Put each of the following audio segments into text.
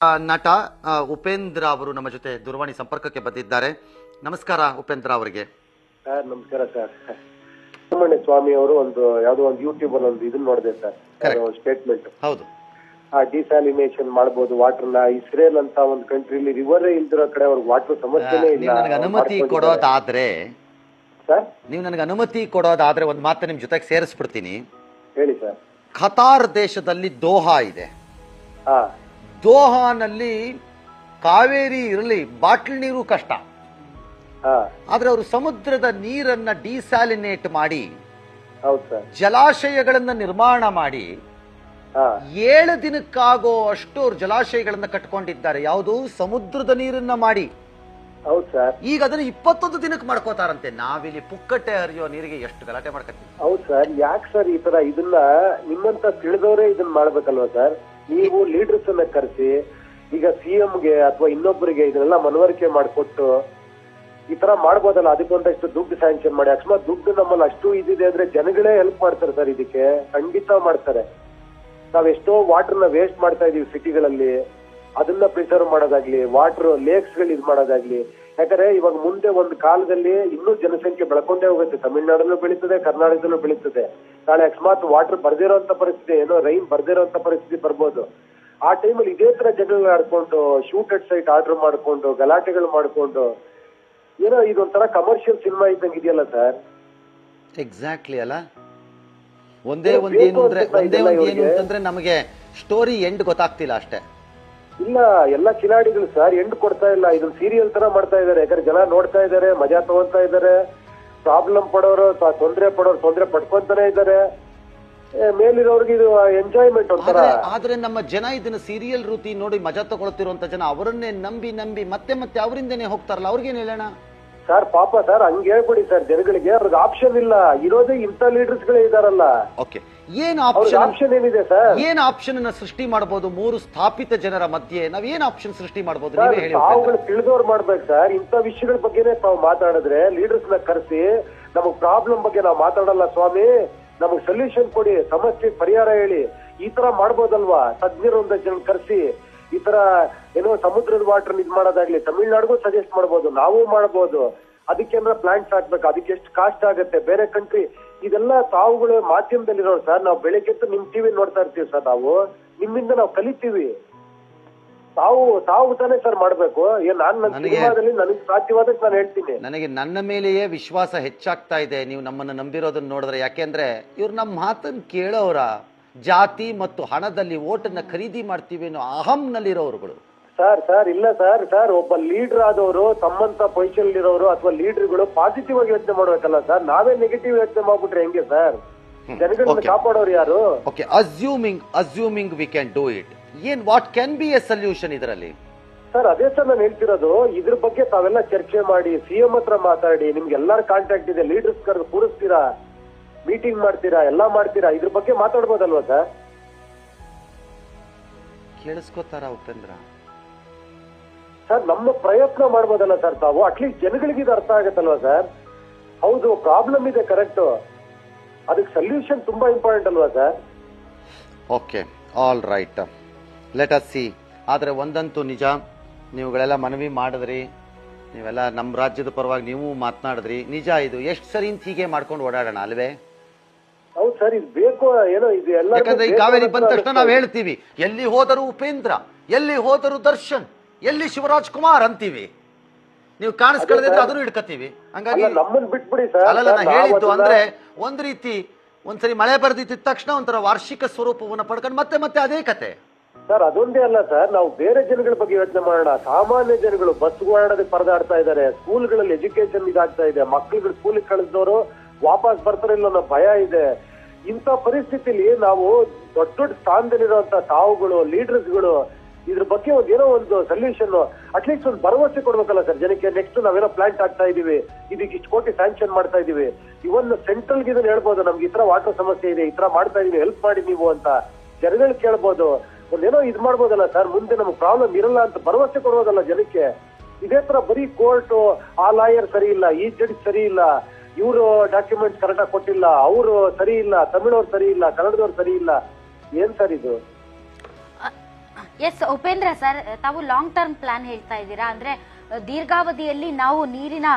ನಟ ಉಪೇಂದ್ರ ಅವರು ನಮ್ಮ ಜೊತೆ ದೂರವಾಣಿ ಸಂಪರ್ಕಕ್ಕೆ ಬಂದಿದ್ದಾರೆ. ನಮಸ್ಕಾರ ಉಪೇಂದ್ರ ಅವರಿಗೆ. ನಮಸ್ಕಾರ ಸರ್. ಸುಬ್ರಹ್ಮಣ್ಯ ಸ್ವಾಮಿ ಅವರು ಯಾವ್ದೋ ಒಂದು ಯೂಟ್ಯೂಬ್ ಅಲ್ಲಿ ಇದನ್ನ ನೋಡಿದೆ ಸರ್, ಸ್ಟೇಟ್ಮೆಂಟ್. ಹೌದು, ಡಿಸಾಲಿನೇಷನ್ ಮಾಡಬಹುದು ವಾಟರ್ ನ. ಇಸ್ರೇಲ್ ಅಂತ ಒಂದು ಕಂಟ್ರಿಲಿ ರಿವರ್ ಇಲ್ದಿರೋ ಕಡೆ ಅವ್ರಿಗೆ ವಾಟರ್ ಸಮಸ್ಯೆನೇ ಇಲ್ಲ. ನನಗೆ ಅನುಮತಿ ಕೊಡೋದಾದ್ರೆ ಸರ್, ನೀವು ನನಗೆ ಅನುಮತಿ ಕೊಡೋದಾದ್ರೆ ಒಂದು ಮಾತು ನಿಮ್ ಜೊತೆಗೆ ಸೇರಿಸ್ಬಿಡ್ತೀನಿ. ಹೇಳಿ ಸರ್. ಖತಾರ್ ದೇಶದಲ್ಲಿ ದೋಹಾ ಇದೆ. ಹಾ, ದೋಹಾನಲ್ಲಿ ಕಾವೇರಿ ಇರಲಿ, ಬಾಟ್ಲ್ ನೀರು ಕಷ್ಟ. ಆದ್ರೆ ಅವರು ಸಮುದ್ರದ ನೀರನ್ನ ಡಿಸಾಲಿನೇಟ್ ಮಾಡಿ ಹೌದು ಸರ್, ಜಲಾಶಯಗಳನ್ನ ನಿರ್ಮಾಣ ಮಾಡಿ 7 ದಿನಕ್ಕಾಗೋ ಅಷ್ಟು ಅವ್ರು ಜಲಾಶಯಗಳನ್ನ ಕಟ್ಕೊಂಡಿದ್ದಾರೆ. ಯಾವುದು? ಸಮುದ್ರದ ನೀರನ್ನ ಮಾಡಿ. ಹೌದು ಸರ್. ಈಗ ಅದನ್ನ 21 ದಿನಕ್ಕೆ ಮಾಡ್ಕೋತಾರಂತೆ. ನಾವಿಲ್ಲಿ ಪುಕ್ಕಟ್ಟೆ ಹರಿಯೋ ನೀರಿಗೆ ಎಷ್ಟು ಗಲಾಟೆ ಮಾಡ್ಕೊತೀವಿ. ಹೌದು ಸರ್. ಯಾಕೆ ಸರ್ ಈ ತರ ಇದನ್ನ ನಿಮ್ಮಂತ ತಿಳಿದವರೇ ಇದನ್ನ ಮಾಡ್ಬೇಕಲ್ವಾ ಸರ್? ನೀವು ಲೀಡರ್ಸ್ ಅನ್ನ ಕರೆಸಿ, ಈಗ ಸಿಎಂಗೆ ಅಥವಾ ಇನ್ನೊಬ್ಬರಿಗೆ ಇದನ್ನೆಲ್ಲ ಮನವರಿಕೆ ಮಾಡಿಕೊಟ್ಟು ಈ ತರ ಮಾಡ್ಬೋದಲ್ಲ. ಅದಕ್ಕೊಂದಷ್ಟು ದುಡ್ಡು ಸ್ಯಾಂಕ್ಷನ್ ಮಾಡಿ. ಅಕಸ್ಮಾತ್ ದುಡ್ಡು ನಮ್ಮಲ್ಲಿ ಅಷ್ಟು ಇದಿದೆ ಅಂದ್ರೆ ಜನಗಳೇ ಹೆಲ್ಪ್ ಮಾಡ್ತಾರೆ ಸರ್. ಇದಕ್ಕೆ ಖಂಡಿತ ಮಾಡ್ತಾರೆ. ನಾವೆಷ್ಟೋ ವಾಟರ್ ನ ವೇಸ್ಟ್ ಮಾಡ್ತಾ ಇದೀವಿ ಸಿಟಿಗಳಲ್ಲಿ. ಅದನ್ನ ಪ್ರಿಸರ್ವ್ ಮಾಡೋದಾಗ್ಲಿ, ವಾಟರ್ ಲೇಕ್ಸ್ ಗಳು ಇದು ಮಾಡೋದಾಗ್ಲಿ. ಯಾಕಂದ್ರೆ ಇವಾಗ ಮುಂದೆ ಒಂದು ಕಾಲದಲ್ಲಿ ಇನ್ನೂ ಜನಸಂಖ್ಯೆ ಬೆಳ್ಕೊಂಡೇ ಹೋಗುತ್ತೆ. ತಮಿಳ್ನಾಡಲ್ಲೂ ಬೆಳೀತದೆ, ಕರ್ನಾಟಕದಲ್ಲೂ ಬೆಳೀತದೆ. ನಾಳೆ ಅಕಸ್ಮಾತ್ ವಾಟರ್ ಬರ್ದಿರೋಂತ ಪರಿಸ್ಥಿತಿ, ಏನೋ ರೈನ್ ಬರ್ದಿರೋಂತ ಪರಿಸ್ಥಿತಿ ಬರ್ಬೋದು. ಆ ಟೈಮಲ್ಲಿ ಇದೇ ತರ ಜನಗಳು ಆಡ್ಕೊಂಡು, ಶೂಟ್ ಅಟ್ ಸೈಟ್ ಆರ್ಡರ್ ಮಾಡ್ಕೊಂಡು, ಗಲಾಟೆಗಳು ಮಾಡ್ಕೊಂಡು, ಏನೋ ಇದೊಂಥರ ಕಮರ್ಷಿಯಲ್ ಸಿನಿಮಾ ಇದ್ದಂಗೆ ಇದೆಯಲ್ಲ ಸರ್. ಎಕ್ಸಾಕ್ಟ್ಲಿ ಅಲ್ಲ. ಒಂದೇ ಒಂದು ಏನು ಅಂತಂದ್ರೆ ನಮಗೆ ಸ್ಟೋರಿ ಎಂಡ್ ಗೊತ್ತಾಗ್ತಿಲ್ಲ ಅಷ್ಟೇ. ಇಲ್ಲ, ಎಲ್ಲ ಕಿಲಾಡಿಗಳು ಸರ್ ಎಂಡ್ ಕೊಡ್ತಾ ಇಲ್ಲ. ಇದನ್ನ ಸೀರಿಯಲ್ ತರ ಮಾಡ್ತಾ ಇದಾರೆ. ಯಾಕಂದ್ರೆ ಜನ ನೋಡ್ತಾ ಇದಾರೆ, ಮಜಾ ತಗೊಂತಾ ಇದಾರೆ. ಪ್ರಾಬ್ಲಮ್ ಪಡೋರು ತೊಂದ್ರೆ ಪಡ್ಕೊಂತಾನೆ ಇದಾರೆ. ಮೇಲಿರೋರ್ಗೆ ಇದು ಎಂಜಾಯ್ಮೆಂಟ್ ಒಂಥರ. ಆದ್ರೆ ನಮ್ಮ ಜನ ಇದನ್ನ ಸೀರಿಯಲ್ ರೀತಿ ನೋಡಿ ಮಜಾ ತಗೊಳ್ತಿರುವಂತ ಜನ ಅವರನ್ನೇ ನಂಬಿ ಮತ್ತೆ ಅವರಿಂದನೇ ಹೋಗ್ತಾರಲ್ಲ. ಅವ್ರಿಗೇನ್ ಹೇಳೋಣ ಸರ್? ಪಾಪ ಸರ್, ಹಂಗೆ ಹೇಳ್ಬಿಡಿ ಸರ್ ಜನಗಳಿಗೆ. ಅವ್ರಿಗೆ ಆಪ್ಷನ್ ಇಲ್ಲ. ಇರೋದೇ ಇಂಥ ಲೀಡರ್ಸ್ ಗಳೇ ಇದಾರಲ್ಲ. ಓಕೆ, ಏನ್ ಆಪ್ಷನ್ ಏನಿದೆ ಸರ್? ಏನ್ ಆಪ್ಷನ್ ಅನ್ನ ಸೃಷ್ಟಿ ಮಾಡಬಹುದು? 3 ಸ್ಥಾಪಿತ ಜನರ ಮಧ್ಯೆ ನಾವ್ ಏನ್ ಆಪ್ಷನ್ ಸೃಷ್ಟಿ ಮಾಡಬಹುದು? ತಾವುಗಳು ತಿಳಿದವ್ರು ಮಾಡ್ಬೇಕು ಸರ್. ಇಂಥ ವಿಷಯಗಳ ಬಗ್ಗೆನೇ ತಾವು ಮಾತಾಡಿದ್ರೆ, ಲೀಡರ್ಸ್ ನ ಕರೆಸಿ ನಮಗ್ ಪ್ರಾಬ್ಲಮ್ ಬಗ್ಗೆ ನಾವು ಮಾತಾಡಲ್ಲ ಸ್ವಾಮಿ, ನಮಗ್ ಸೊಲ್ಯೂಷನ್ ಕೊಡಿ, ಸಮಸ್ಯೆ ಪರಿಹಾರ ಹೇಳಿ, ಈ ತರ ಮಾಡ್ಬೋದಲ್ವಾ? ತಜ್ಞರು ಒಂದ ಜನ ಕರೆಸಿ ಈ ತರ ಏನೋ ಸಮುದ್ರದ ವಾಟರ್ ಇದ್ ಮಾಡೋದಾಗ್ಲಿ ತಮಿಳ್ನಾಡಿಗೂ ಸಜೆಸ್ಟ್ ಮಾಡ್ಬೋದು, ನಾವು ಮಾಡ್ಬೋದು. ಅದಕ್ಕೇನಾರ ಪ್ಲಾಂಟ್ಸ್ ಹಾಕ್ಬೇಕು. ಅದಕ್ಕೆ ಎಷ್ಟು ಕಾಸ್ಟ್ ಆಗುತ್ತೆ, ಬೇರೆ ಕಂಟ್ರಿ. ಇದೆಲ್ಲ ತಾವುಗಳು ಮಾಧ್ಯಮದಲ್ಲಿರೋರು ಸರ್. ನಾವು ಬೆಳಿಗ್ಗೆ ನಿಮ್ ಟಿವಿ ನೋಡ್ತಾ ಇರ್ತೀವಿ ಸರ್. ನಾವು ನಿಮ್ಮಿಂದ ನಾವು ಕಲಿತೀವಿ. ತಾವು ತಾನೇ ಸರ್ ಮಾಡ್ಬೇಕು. ನನ್ನ ಸಿನಿಮಾದಲ್ಲಿ ನನಗೆ ಸಾಧ್ಯವಾದಕ್ಕೆ ನಾನು ಹೇಳ್ತೀನಿ. ನನಗೆ ನನ್ನ ಮೇಲೆಯೇ ವಿಶ್ವಾಸ ಹೆಚ್ಚಾಗ್ತಾ ಇದೆ ನೀವು ನಮ್ಮನ್ನ ನಂಬಿರೋದನ್ನ ನೋಡಿದ್ರೆ. ಯಾಕೆಂದ್ರೆ ಇವ್ರು ನಮ್ಮ ಮಾತನ್ನ ಕೇಳೋರ, ಜಾತಿ ಮತ್ತು ಹಣದಲ್ಲಿ ಓಟನ್ನ ಖರೀದಿ ಮಾಡ್ತೀವಿ ಅನ್ನೋ ಅಹಂನಲ್ಲಿರೋರುಗಳು ಸರ್. ಇಲ್ಲ ಸರ್, ಒಬ್ಬ ಲೀಡರ್ ಆದವರು, ತಮ್ಮಂತ ಪೊಸಿಷನ್ ಇರೋರು ಅಥವಾ ಲೀಡರ್ಗಳು ಪಾಸಿಟಿವ್ ಆಗಿ ಯೋಚನೆ ಮಾಡ್ಬೇಕಲ್ಲ ಸರ್. ನಾವೇ ನೆಗೆಟಿವ್ ಯೋಚನೆ ಮಾಡ್ಬಿಟ್ರೆ ಹೆಂಗೆ ಸರ್? ಜನಗಳನ್ನ ಕಾಪಾಡೋರು ಯಾರು? Okay, assuming we can do it. What can be A solution ಇದರಲ್ಲಿ? ಸರ್, ಅದೇ ಸರ್ ನಾನು ಹೇಳ್ತಿರೋದು. ಇದ್ರ ಬಗ್ಗೆ ತಾವೆಲ್ಲ ಚರ್ಚೆ ಮಾಡಿ, ಸಿಎಂ ಹತ್ರ ಮಾತಾಡಿ, ನಿಮ್ಗೆ ಎಲ್ಲಾರ ಕಾಂಟ್ಯಾಕ್ಟ್ ಇದೆ, ಲೀಡರ್ಸ್ ಕರೆದು ಕೂರಿಸ್ತೀರಾ, ಮೀಟಿಂಗ್ ಮಾಡ್ತೀರಾ, ಎಲ್ಲಾ ಮಾಡ್ತೀರಾ. ಇದ್ರ ಬಗ್ಗೆ ಮಾತಾಡ್ಬೋದಲ್ವಾ ಸರ್? ಕೇಳಿಸ್ಕೋತಾರ ಉಪೇಂದ್ರ ಸರ್? ನಮ್ಮ ಪ್ರಯತ್ನ ಮಾಡ್ಬೋದಲ್ಲ ಸರ್ ತಾವು? ಅಟ್ಲೀಸ್ಟ್ ಜನಗಳಿಗೆ ಇದು ಅರ್ಥ ಆಗತ್ತಲ್ವಾ ಸರ್? ಹೌದು, ಪ್ರಾಬ್ಲಮ್ ಇದೆ, ಕರೆಕ್ಟ್. ಅದಕ್ಕೆ ಸೊಲ್ಯೂಷನ್ ತುಂಬಾ ಇಂಪಾರ್ಟೆಂಟ್ ಅಲ್ವಾ sir? Okay, all right, let us see. ಆದ್ರೆ ಒಂದಂತೂ ನಿಜ, ನೀವುಗಳೆಲ್ಲ ಮನವಿ ಮಾಡಿದ್ರಿ, ನೀವೆಲ್ಲ ನಮ್ಮ ರಾಜ್ಯದ ಪರವಾಗಿ ನೀವು ಮಾತನಾಡಿದ್ರಿ. ನಿಜ, ಇದು ಎಷ್ಟು ಸರಿ ಅಂತ ಹೀಗೆ ಮಾಡ್ಕೊಂಡು ಓಡಾಡೋಣ ಅಲ್ವೇ? ಹೌದು ಸರ್, ಇದು ಬೇಕು. ಏನೋ ಇದು ಎಲ್ಲ. ಯಾಕಂದ್ರೆ ಈ ಕಾವೇರಿ ಬಂದ ತಕ್ಷಣ ನಾವು ಹೇಳ್ತೀವಿ, ಎಲ್ಲಿ ಹೋದರು ಉಪೇಂದ್ರ, ಎಲ್ಲಿ ಹೋದರು ದರ್ಶನ್, ಎಲ್ಲಿ ಶಿವರಾಜ್ ಕುಮಾರ್ ಅಂತೀವಿ. ನೀವು ಕಾಣಿಸ್ಕೊಳ್ಳದಿದ್ರೆ ಅದನ್ನು ಹಿಡ್ಕತೀವಿ. ಹಂಗಾಗಿ ನಮ್ಮನ್ನ ಬಿಟ್ಬಿಡಿ ಸರ್. ಅಲ್ಲ, ನಾ ಹೇಳಿದ್ದು ಅಂದ್ರೆ ಒಂದ್ ರೀತಿ ಒಂದ್ಸರಿ ಮಳೆ ಬರ್ದಿದ್ದ ತಕ್ಷಣ ಒಂಥರ ವಾರ್ಷಿಕ ಸ್ವರೂಪವನ್ನು ಪಡ್ಕೊಂಡು ಮತ್ತೆ ಅದೇ ಕತೆ ಸರ್. ಅದೊಂದೇ ಅಲ್ಲ ಸರ್, ನಾವು ಬೇರೆ ಜನಗಳ ಬಗ್ಗೆ ಯೋಚನೆ ಮಾಡೋಣ. ಸಾಮಾನ್ಯ ಜನಗಳು ಬಸ್ ಓಡಾಡೋದಕ್ಕೆ ಪರದಾಡ್ತಾ ಇದ್ದಾರೆ. ಸ್ಕೂಲ್ಗಳಲ್ಲಿ ಎಜುಕೇಶನ್ ಇದಾಗ್ತಾ ಇದೆ. ಮಕ್ಕಳುಗಳು ಸ್ಕೂಲಿಗೆ ಕಳಿಸಿದವರು ವಾಪಸ್ ಬರ್ತಾರಿಲ್ಲ ಅನ್ನೋ ಭಯ ಇದೆ. ಇಂಥ ಪರಿಸ್ಥಿತಿಲಿ ನಾವು ದೊಡ್ಡ ಸ್ಥಾನದಲ್ಲಿರುವಂತ ತಾವುಗಳು, ಲೀಡರ್ಸ್ಗಳು ಇದ್ರ ಬಗ್ಗೆ ಏನೋ ಒಂದು ಸೊಲ್ಯೂಷನ್, ಅಟ್ಲೀಸ್ಟ್ ಒಂದು ಭರವಸೆ ಕೊಡ್ಬೇಕಲ್ಲ ಸರ್ ಜನಕ್ಕೆ. ನೆಕ್ಸ್ಟ್ ನಾವೇನೋ ಪ್ಲಾಂಟ್ ಆಗ್ತಾ ಇದೀವಿ, ಇದಕ್ಕೆ ಇಷ್ಟು ಕೋಟಿ ಸ್ಯಾಂಕ್ಷನ್ ಮಾಡ್ತಾ ಇದೀವಿ. ಇವನ್ ಸೆಂಟ್ರಲ್ಗೆ ಇದನ್ನ ಹೇಳ್ಬೋದು, ನಮ್ಗೆ ಈ ತರ ವಾಟರ್ ಸಮಸ್ಯೆ ಇದೆ, ಈ ತರ ಮಾಡ್ತಾ ಇದೀವಿ, ಹೆಲ್ಪ್ ಮಾಡಿ ನೀವು ಅಂತ ಜನಗಳು ಕೇಳ್ಬೋದು. ಒಂದೇನೋ ಇದ್ ಮಾಡ್ಬೋದಲ್ಲ ಸರ್, ಮುಂದೆ ನಮ್ಗೆ ಪ್ರಾಬ್ಲಮ್ ಇರಲ್ಲ ಅಂತ ಭರವಸೆ ಕೊಡ್ಬೋದಲ್ಲ ಜನಕ್ಕೆ. ಇದೇ ತರ ಬರೀ ಕೋರ್ಟ್, ಆ ಲಾಯರ್ ಸರಿ ಇಲ್ಲ, ಈ ಜಡ್ಜ್ ಸರಿ ಇಲ್ಲ, ಇವರು ಡಾಕ್ಯುಮೆಂಟ್ಸ್ ಕರೆಕ್ಟಾಗಿ ಕೊಟ್ಟಿಲ್ಲ, ಅವರು ಸರಿ ಇಲ್ಲ, ತಮಿಳವ್ರು ಸರಿ ಇಲ್ಲ, ಕನ್ನಡದವ್ರು ಸರಿ ಇಲ್ಲ. ಏನ್ ಸರ್ ಇದು? ಎಸ್ ಉಪೇಂದ್ರ ಸರ್, ತಾವು ಲಾಂಗ್ ಟರ್ಮ್ ಪ್ಲಾನ್ ಹೇಳ್ತಾ ಇದ್ದೀರಾ, ಅಂದ್ರೆ ದೀರ್ಘಾವಧಿಯಲ್ಲಿ ನಾವು ನೀರಿನ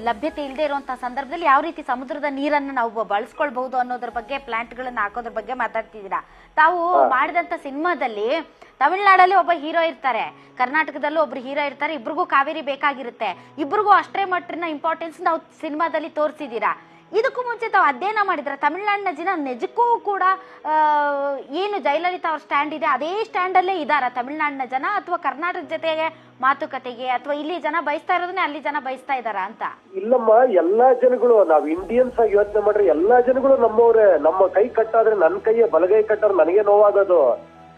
ಲಭ್ಯತೆ ಇಲ್ಲದೆ ಇರುವಂತಹ ಸಂದರ್ಭದಲ್ಲಿ ಯಾವ ರೀತಿ ಸಮುದ್ರದ ನೀರನ್ನು ನಾವು ಬಳಸ್ಕೊಳ್ಬಹುದು ಅನ್ನೋದ್ರ ಬಗ್ಗೆ, ಪ್ಲಾಂಟ್ಗಳನ್ನ ಹಾಕೋದ್ರ ಬಗ್ಗೆ ಮಾತಾಡ್ತಿದ್ದೀರಾ. ತಾವು ಮಾಡಿದಂತ ಸಿನಿಮಾದಲ್ಲಿ ತಮಿಳ್ನಾಡಲ್ಲಿ ಒಬ್ಬ ಹೀರೋ ಇರ್ತಾರೆ, ಕರ್ನಾಟಕದಲ್ಲೂ ಒಬ್ರು ಹೀರೋ ಇರ್ತಾರೆ, ಇಬ್ರಿಗೂ ಕಾವೇರಿ ಬೇಕಾಗಿರುತ್ತೆ, ಇಬ್ರಿಗೂ ಅಷ್ಟೇ ಮಟ್ಟಿನ ಇಂಪಾರ್ಟೆನ್ಸ್ ನಾವು ಸಿನಿಮಾದಲ್ಲಿ ತೋರಿಸಿದೀರಾ. ಇದಕ್ಕೂ ಮುಂಚೆ ತಾವು ಅಧ್ಯಯನ ಮಾಡಿದ್ರೆ ತಮಿಳ್ನಾಡಿನ ಜನ ನಿಜಕ್ಕೂ ಕೂಡ ಏನು ಜಯಲಲಿತಾ ಅವ್ರ ಸ್ಟ್ಯಾಂಡ್ ಇದೆ ಅದೇ ಸ್ಟ್ಯಾಂಡ್ ಅಲ್ಲೇ ಇದಾರ ತಮಿಳ್ನಾಡಿನ ಜನ, ಅಥವಾ ಕರ್ನಾಟಕ ಜೊತೆಗೆ ಮಾತುಕತೆಗೆ, ಅಥವಾ ಇಲ್ಲಿ ಜನ ಬಯಸ್ತಾ ಇರೋದನ್ನೇ ಅಲ್ಲಿ ಜನ ಬಯಸ್ತಾ ಇದಾರ ಅಂತ? ಇಲ್ಲಮ್ಮ, ಎಲ್ಲಾ ಜನಗಳು, ನಾವ್ ಇಂಡಿಯನ್ಸ್ ಆಗಿ ಯೋಚನೆ ಮಾಡ್ರೆ ಎಲ್ಲಾ ಜನಗಳು ನಮ್ಮವ್ರೆ. ನಮ್ಮ ಕೈ ಕಟ್ಟಾದ್ರೆ ನನ್ ಕೈಯೇ, ಬಲಗೈ ಕಟ್ಟಾದ್ರೆ ನನಗೆ ನೋವಾಗೋದು.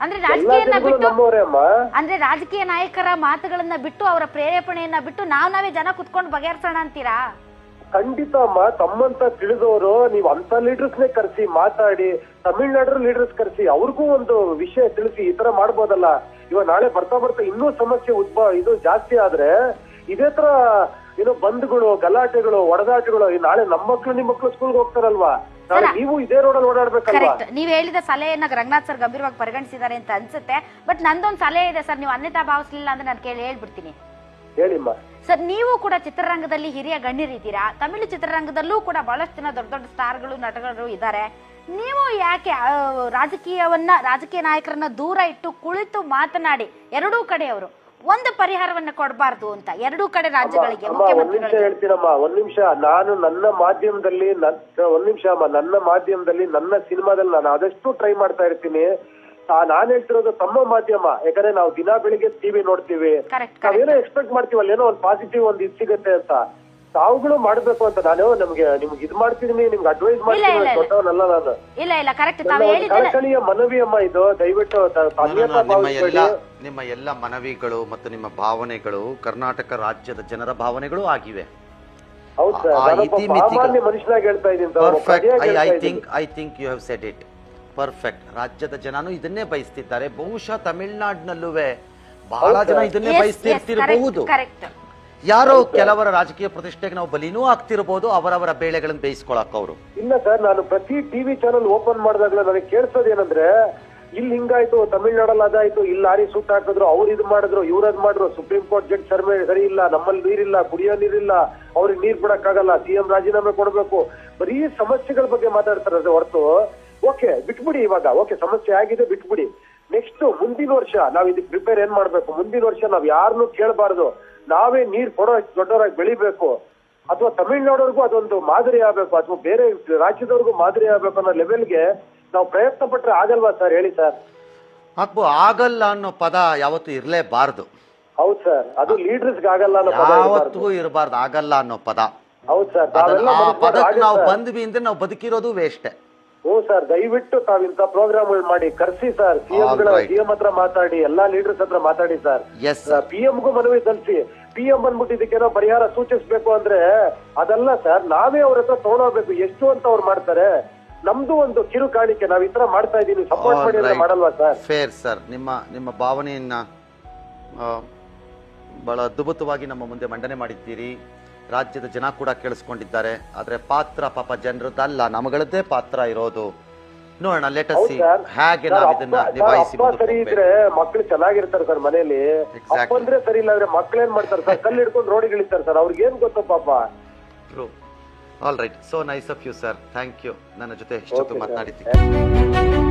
ಅಂದ್ರೆ ರಾಜಕೀಯನ ಬಿಟ್ಟು, ನಮ್ಮವ್ರೆ ಅಮ್ಮ, ಅಂದ್ರೆ ರಾಜಕೀಯ ನಾಯಕರ ಮಾತುಗಳನ್ನ ಬಿಟ್ಟು, ಅವರ ಪ್ರೇರೇಪಣೆಯನ್ನ ಬಿಟ್ಟು ನಾವೇ ಜನ ಕುತ್ಕೊಂಡು ಬಗೆಹರಿಸೋಣ ಅಂತೀರಾ? ಖಂಡಿತ ಅಮ್ಮ. ತಮ್ಮಂತ ತಿಳಿದವರು ನೀವ್ ಅಂತ ಲೀಡರ್ಸ್ನೇ ಕರೆಸಿ ಮಾತಾಡಿ, ತಮಿಳ್ನಾಡು ಲೀಡರ್ಸ್ ಕರೆಸಿ ಅವ್ರಿಗೂ ಒಂದು ವಿಷಯ ತಿಳಿಸಿ ಈ ತರ ಮಾಡ್ಬೋದಲ್ಲ. ಇವಾಗ ನಾಳೆ ಬರ್ತಾ ಬರ್ತಾ ಇನ್ನೂ ಸಮಸ್ಯೆ ಇದು ಜಾಸ್ತಿ ಆದ್ರೆ ಇದೇ ತರ ಏನೋ ಬಂದ್ಗಳು, ಗಲಾಟೆಗಳು, ಒಡದಾಟಗಳು. ನಾಳೆ ನಮ್ಮ ಮಕ್ಳು ನಿಮ್ ಮಕ್ಳು ಸ್ಕೂಲ್ಗೆ ಹೋಗ್ತಾರಲ್ವಾ, ನಾಳೆ ನೀವು ಇದೇ ರೋಡಲ್ಲಿ ಓಡಾಡ್ಬೇಕಲ್ವಾ? ನೀವ್ ಹೇಳಿದ ಸಲಹೆಯನ್ನ ರಂಗನಾಥ್ ಸರ್ ಗಂಭೀರವಾಗಿ ಪರಿಗಣಿಸಿದ್ದಾರೆ ಅಂತ ಅನ್ಸುತ್ತೆ. ಬಟ್ ನಂದೊಂದು ಸಲಹೆ ಇದೆ ಸರ್, ನೀವು ಅನ್ಯತಾ ಭಾವಿಸ್ಲಿಲ್ಲ ಅಂದ್ರೆ ನಾನು ಹೇಳ್ಬಿಡ್ತೀನಿ. ಹೇಳಿಮ್ಮ ಸರ್, ನೀವು ಕೂಡ ಚಿತ್ರರಂಗದಲ್ಲಿ ಹಿರಿಯ ಗಣ್ಯರಿದ್ದೀರಾ, ತಮಿಳು ಚಿತ್ರರಂಗದಲ್ಲೂ ಕೂಡ ಬಹಳಷ್ಟು ಜನ ದೊಡ್ಡ ದೊಡ್ಡ ಸ್ಟಾರ್ಗಳು, ನಟಗಳು ಇದ್ದಾರೆ. ನೀವು ಯಾಕೆ ರಾಜಕೀಯ ನಾಯಕರನ್ನ ದೂರ ಇಟ್ಟು ಕುಳಿತು ಮಾತನಾಡಿ ಎರಡೂ ಕಡೆಯವರು ಒಂದು ಪರಿಹಾರವನ್ನ ಕೊಡಬಾರ್ದು ಅಂತ, ಎರಡೂ ಕಡೆ ರಾಜ್ಯಗಳಿಗೆ? ಒಂದ್ ನಿಮಿಷ ಹೇಳ್ತೀನಮ್ಮ, ಒಂದ್ ನಿಮಿಷ. ನಾನು ನನ್ನ ಮಾಧ್ಯಮದಲ್ಲಿ ನನ್ನ ಮಾಧ್ಯಮದಲ್ಲಿ ನನ್ನ ಸಿನಿಮಾದಲ್ಲಿ ನಾನು ಆದಷ್ಟು ಟ್ರೈ ಮಾಡ್ತಾ ಇರ್ತೀನಿ. ನಾನ್ ಹೇಳ್ತಿರೋದು ತಮ್ಮ ಮಾಧ್ಯಮ, ಯಾಕಂದ್ರೆ ನಾವು ದಿನ ಬೆಳಿಗ್ಗೆ ಟಿವಿ ನೋಡ್ತೀವಿ, ನಾವೇನೋ ಎಕ್ಸ್ಪೆಕ್ಟ್ ಮಾಡ್ತೀವಲ್ಲ, ಏನೋ ಒಂದು ಪಾಸಿಟಿವ್ ಒಂದು ಇದು ಸಿಗುತ್ತೆ ಅಂತ. ತಾವುಗಳು ಮಾಡ್ಬೇಕು ಅಂತ ನಾನು ನಿಮ್ಗೆ ಇದ್ ಮಾಡ್ತಿದೀನಿ, ನಿಮ್ಗೆ ಅಡ್ವೈಸ್ ಮಾಡ್ತೀನಿ, ದೊಡ್ಡವನಲ್ಲ ನಾನು. ಇಲ್ಲ ಕರೆಕ್ಟ್, ಕಳಕಳಿಯ ಮನವಿ ಅಮ್ಮ ಇದು. ದಯವಿಟ್ಟು ನಿಮ್ಮ ಎಲ್ಲ ಮನವಿಗಳು ಮತ್ತು ನಿಮ್ಮ ಭಾವನೆಗಳು ಕರ್ನಾಟಕ ರಾಜ್ಯದ ಜನರ ಭಾವನೆಗಳು ಆಗಿವೆ. ಹೌದು ಸರ್, ಸಾಮಾನ್ಯ ಮನುಷ್ಯನಾಗಿ ಹೇಳ್ತಾ ಇದ್ದೀನಿ. I think you have said it perfect. ರಾಜ್ಯದ ಜನನು ಇದನ್ನೇ ಬಯಸ್ತಿದ್ದಾರೆ. ಬಹುಶಃ ತಮಿಳ್ನಾಡಿನಲ್ಲೂ ಬಹಳ ಜನ ಇದನ್ನೇ ಬಯಸ್ತಿರ್ತಿರಬಹುದು. ಯಾರೋ ಕೆಲವರ ರಾಜಕೀಯ ಪ್ರತಿಷ್ಠೆಗೆ ನಾವು ಬಲಿನೂ ಆಗ್ತಿರಬಹುದು, ಅವರವರ ಬೇಳೆಗಳನ್ನು ಬೇಯಿಸ್ಕೊಳಕ್ ಅವರು. ಇಲ್ಲ ಸರ್, ನಾನು ಪ್ರತಿ ಟಿವಿ ಚಾನಲ್ ಓಪನ್ ಮಾಡಿದಾಗ್ಲೂ ನನಗೆ ಕೇಳಿಸೋದೇನಂದ್ರೆ, ಇಲ್ಲಿ ಹಿಂಗಾಯ್ತು, ತಮಿಳ್ನಾಡಲ್ಲಿ ಅದಾಯ್ತು, ಇಲ್ಲಿ ಲಾರಿ ಸುಟ್ಟು ಹಾಕಿದ್ರು, ಅವ್ರು ಇದು ಮಾಡಿದ್ರು, ಇವ್ರದ್ ಮಾಡಿದ್ರು, ಸುಪ್ರೀಂ ಕೋರ್ಟ್ ಜಡ್ಜ್ ಸರಿ ಇಲ್ಲ, ನಮ್ಮಲ್ಲಿ ನೀರಿಲ್ಲ, ಕುಡಿಯೋ ನೀರಿಲ್ಲ, ಅವ್ರಿಗೆ ನೀರ್ ಕೊಡಕ್ಕಾಗಲ್ಲ, ಸಿಎಂ ರಾಜೀನಾಮೆ ಕೊಡ್ಬೇಕು, ಬರೀ ಸಮಸ್ಯೆಗಳ ಬಗ್ಗೆ ಮಾತಾಡ್ತಾರೆ ಹೊರತು. ಓಕೆ ಬಿಟ್ಬಿಡಿ, ಇವಾಗ ಓಕೆ ಸಮಸ್ಯೆ ಆಗಿದೆ ಬಿಟ್ಬಿಡಿ. ನೆಕ್ಸ್ಟ್ ಮುಂದಿನ ವರ್ಷ ನಾವ್ ಇದಕ್ಕೆ ಪ್ರಿಪೇರ್ ಏನ್ ಮಾಡ್ಬೇಕು? ಮುಂದಿನ ವರ್ಷ ನಾವ್ ಯಾರನ್ನೂ ಕೇಳಬಾರ್ದು, ನಾವೇ ನೀರ್ ಕೊಡೋ ದೊಡ್ಡವರಾಗಿ ಬೆಳಿಬೇಕು, ಅಥವಾ ತಮಿಳ್ನಾಡವ್ರಿಗೂ ಅದೊಂದು ಮಾದರಿ ಆಗ್ಬೇಕು, ಅಥವಾ ಬೇರೆ ರಾಜ್ಯದವ್ರಿಗೂ ಮಾದರಿ ಆಗ್ಬೇಕು ಅನ್ನೋ ಲೆವೆಲ್ಗೆ ನಾವು ಪ್ರಯತ್ನ ಪಟ್ರೆ ಆಗಲ್ವಾ ಸರ್? ಹೇಳಿ ಸರ್. ಆಗಲ್ಲ ಅನ್ನೋ ಪದ ಯಾವತ್ತೂ ಇರ್ಲೇಬಾರ್ದು. ಹೌದು ಸರ್, ಅದು ಲೀಡರ್ಸ್ ಆಗಲ್ಲ ಅನ್ನೋ ಪದ ಯಾವತ್ತೂ ಇರಬಾರ್ದು, ಆಗಲ್ಲ ಅನ್ನೋ ಪದ. ಹೌದು ಸರ್, ಪದಕ್ಕೆ ನಾವು ಬಂದ್ವಿ ಅಂದ್ರೆ ನಾವು ಬದುಕಿರೋದು ವೇಸ್ಟ್. ಹ್ಞೂ ಸರ್, ದಯವಿಟ್ಟು ತಾವಿಂತ ಪ್ರೋಗ್ರಾಮ್ ಮಾಡಿ ಕರ್ಸಿ ಸರ್. ಸಿಎಂ ಹತ್ರ ಮಾತಾಡಿ, ಎಲ್ಲಾ ಲೀಡರ್ಸ್ ಹತ್ರ ಮಾತಾಡಿ ಸರ್. ಪಿಎಂಗೂ ಮನವಿ ಸಲ್ಲಿಸಿ. ಪಿಎಂ ಬಂದ್ಬಿಟ್ಟು ಇದಕ್ಕೇನೋ ಪರಿಹಾರ ಸೂಚಿಸ್ಬೇಕು ಅಂದ್ರೆ ಅದಲ್ಲ ಸರ್, ನಾವೇ ಅವ್ರ ಹತ್ರ ತಗೊಂಡೋಗ್ಬೇಕು. ಎಷ್ಟು ಅಂತ ಅವ್ರು ಮಾಡ್ತಾರೆ, ನಮ್ದು ಒಂದು ಕಿರು ಕಾಣಿಕೆ, ನಾವ್ ಈ ತರ ಮಾಡ್ತಾ ಇದೀನಿ, ಸಪೋರ್ಟ್ ಮಾಡಿ ಅಂದ್ರೆ ಮಾಡಲ್ವಾ ಸರ್? ಫೇರ್ ಸರ್, ನಿಮ್ಮ ಭಾವನೆಯನ್ನ ಬಹಳ ಅದ್ಭುತವಾಗಿ ನಮ್ಮ ಮುಂದೆ ಮಂಡನೆ ಮಾಡಿದ್ದೀರಿ. ರಾಜ್ಯದ ಜನ ಕೂಡ ಕೇಳಿಸ್ಕೊಂಡಿದ್ದಾರೆ. ಆದ್ರೆ ಪಾತ್ರ ಪಾಪ ಜನರದ್ದಲ್ಲ, ನಮಗಳದ್ದೇ ಪಾತ್ರ ಇರೋದು. ನೋಡೋಣ, ಲೆಟ್ ಅಸ್ ಸಿ ಹೇಗೆ ನಾವು ಇದನ್ನ ನಿಭಾಯಿಸಿ. ಸರಿ ಇದ್ರೆ ಮಕ್ಳು ಚೆನ್ನಾಗಿರ್ತಾರೆ ಸರ್ ಮನೇಲಿ, ಅಪ್ಪ ಅಂದ್ರೆ ಸರಿ ಇಲ್ಲ ಅಂದ್ರೆ ಮಕ್ಳೇನ್ ಮಾಡ್ತಾರೆ ಸರ್? ಕಲ್ಲು ಹಿಡ್ಕೊಂಡು ರೋಡಿಗೆ ಇಳಿತಾರೆ ಸರ್, ಅವ್ರಿಗೆ ಏನ್ ಗೊತ್ತೋ ಪಾಪ. All right, so nice of you sir, thank you ನನ್ನ ಜೊತೆ ಇಷ್ಟೊತ್ತು ಮಾತನಾಡಿದ್ದೀವಿ.